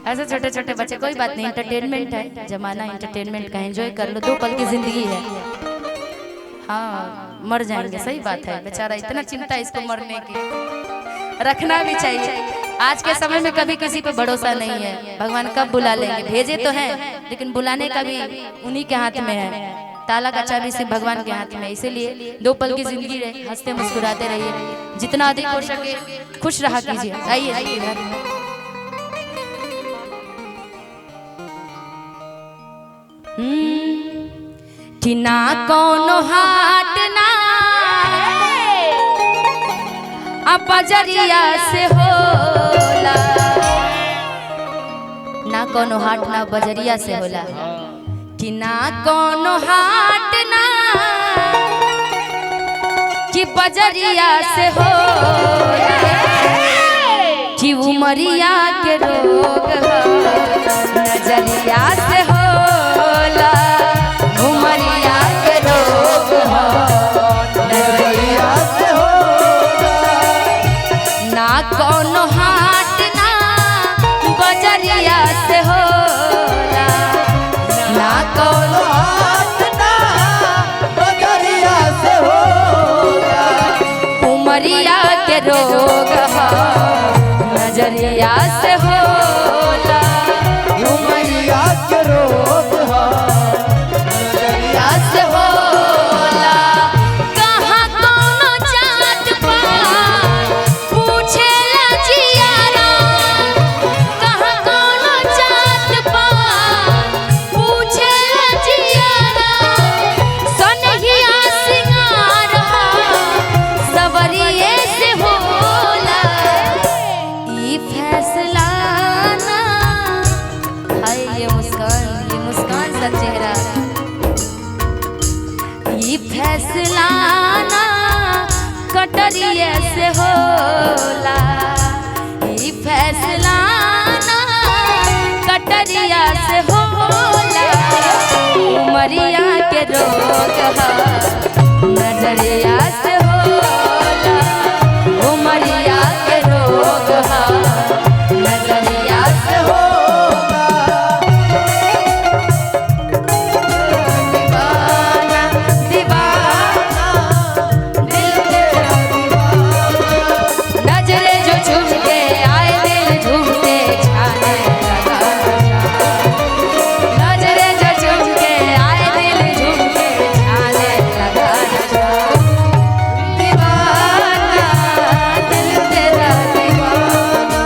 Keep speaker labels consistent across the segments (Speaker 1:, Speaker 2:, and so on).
Speaker 1: ऐसे छोटे छोटे बच्चे, कोई बात नहीं, एंटरटेनमेंट है जमाना, एंटरटेनमेंट का एंजॉय कर लो, 2 पल की जिंदगी है। हाँ मर जाएंगे, सही बात है, बेचारा इतना चिंता इसको मरने की, रखना भी चाहिए। आज के समय में कभी किसी पे भरोसा नहीं है, भगवान कब बुला लेंगे, भेजे तो हैं लेकिन बुलाने का भी उन्हीं के हाथ में है, ताला का चाबी सिर्फ भगवान के हाथ में। इसीलिए 2 पल की जिंदगी रहे, हंसते मुस्कुराते रहिए, जितना अधिक हो सके खुश रहा कीजिए। आइए कि ना कोनो हाट ना बजरिया से होला, ना कोनो हाट ना बजरिया से होला, कि ना कोनो हाट ना कि बजरिया से होला, कि उमरिया के रोग नजरिया से होला, उमरिया के रोग नजरिया से होला, ना कोनो हाट ना बजरिया से होला, ना कोनो हाट ना बजरिया से होला, उमरिया के रोग नजरिया से होला, उमरिया के रोग नजरिया से होला। कहाँ कोनो जात पात पूछेला जियारा, कहाँ कोनो जात पात पूछेला जियारा, सनहिया सिंगार सवरिये से होला, ई फैसला ना हाय, ये मुस्कान सा चेहरा, ई फैसला ना कटरिए से होला, ई फैसला ना कटरिया से होला, उमरिया के रोग नजरिया से होला, उमरिया के रोग नजरिया से होला। दीवाना दीवाना दिल तेरा दीवाना, नजरे जो झूमते आए दिल झूमते छाने लगा, नजरे जो झूमते आए दिल झूमते छाने लगा, दीवाना दिल तेरा दीवाना,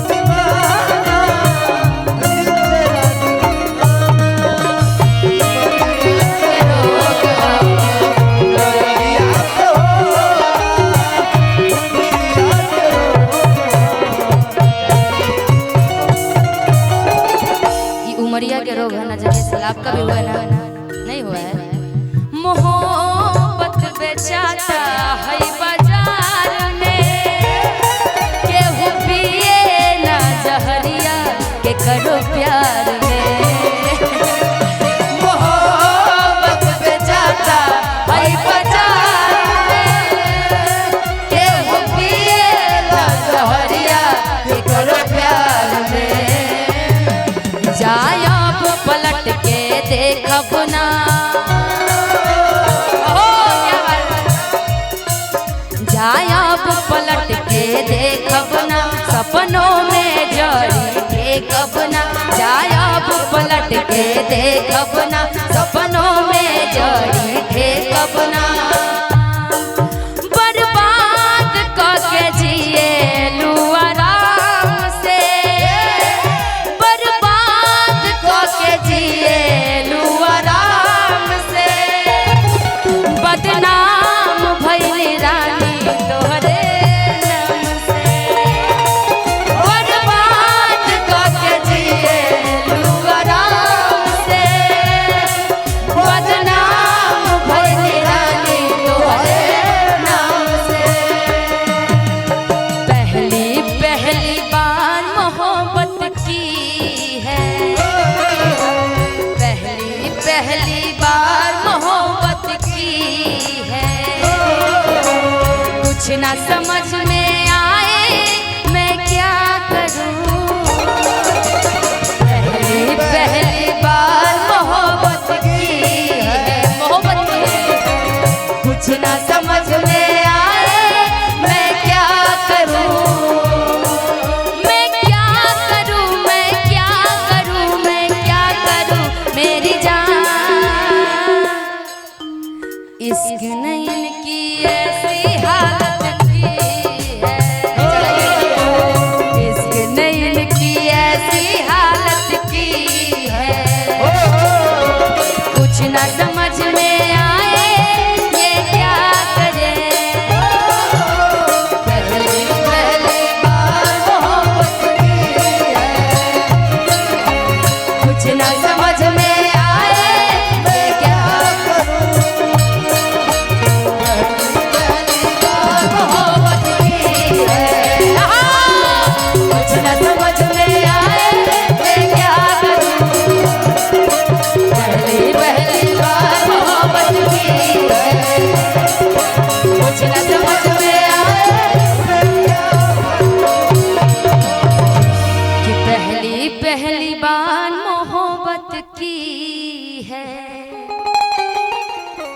Speaker 1: दीवाना दिल तेरा उमरिया के रोग है नजरिए से। आपका भी हुआ है ना? नहीं हुआ है? मोहब्बत बेचाता है बाजार में, केहू पिए ना जहरिया के करो प्यार में, मोहब्बत बेचाता है बाजार में, केहू पिए ना जहरिया के करो प्यार में, जायब पलट के देखब ना, जायब पलट के देखब ना, सपनों में जड़ी देखब ना, जायब पलट के देखब ना, सपनों में जड़ी देखब ना, बर्बाद करके जिए लू आराम से, बर्बाद करके जिए लू आराम से, बदनाम भइली रानी तोहरे नाम से, बर्बाद करके जिए लू आराम से, बदनाम भइली रानी तोहरे नाम से। पहली पहली बार मोहब्बत की है, पहली पहली बार मोहब्बत की है, कुछ ना समझ में आए मैं क्या करूं,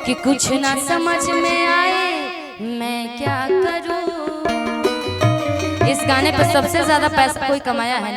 Speaker 1: कि कुछ ना समझ में आए मैं क्या करूं। इस गाने पर सबसे ज्यादा पैसा कोई कमाया है ना।